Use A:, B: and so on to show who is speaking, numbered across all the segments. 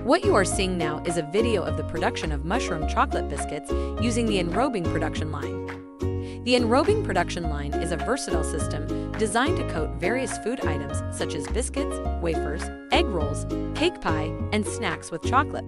A: What you are seeing now is a video of the production of mushroom chocolate biscuits using the Enrobing production line. The Enrobing production line is a versatile system designed to coat various food items such as biscuits, wafers, egg rolls, cake pie, and snacks with chocolate.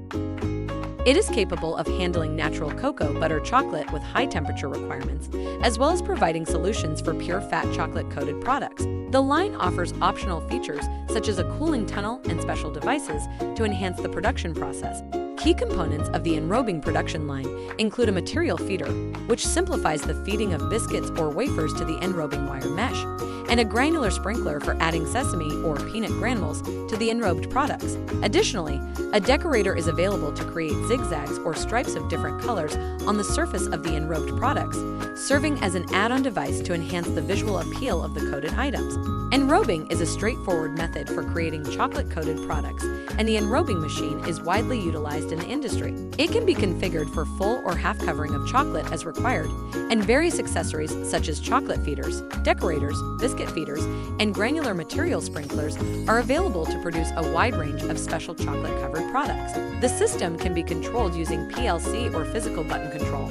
A: It is capable of handling natural cocoa butter chocolate with high temperature requirements, as well as providing solutions for pure fat chocolate-coated products. The line offers optional features such as a cooling tunnel and special devices to enhance the production process. Key components of the Enrobing production line include a material feeder, which simplifies the feeding of biscuits or wafers to the Enrobing wire mesh, and a granular sprinkler for adding sesame or peanut granules to the enrobed products. Additionally, a decorator is available to create zigzags or stripes of different colors on the surface of the enrobed products, serving as an add-on device to enhance the visual appeal of the coated items. Enrobing is a straightforward method for creating chocolate-coated products, and the enrobing machine is widely utilized in the industry. It can be configured for full or half covering of chocolate as required, and various accessories such as chocolate feeders, decorators, biscuit feeders, and granular material sprinklers are available to produce a wide range of special chocolate-covered products. The system can be controlled using PLC or physical button control,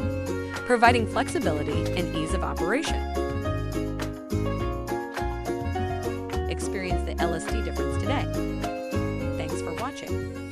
A: providing flexibility and ease of operation. Experience the LSD difference today. Thanks for watching.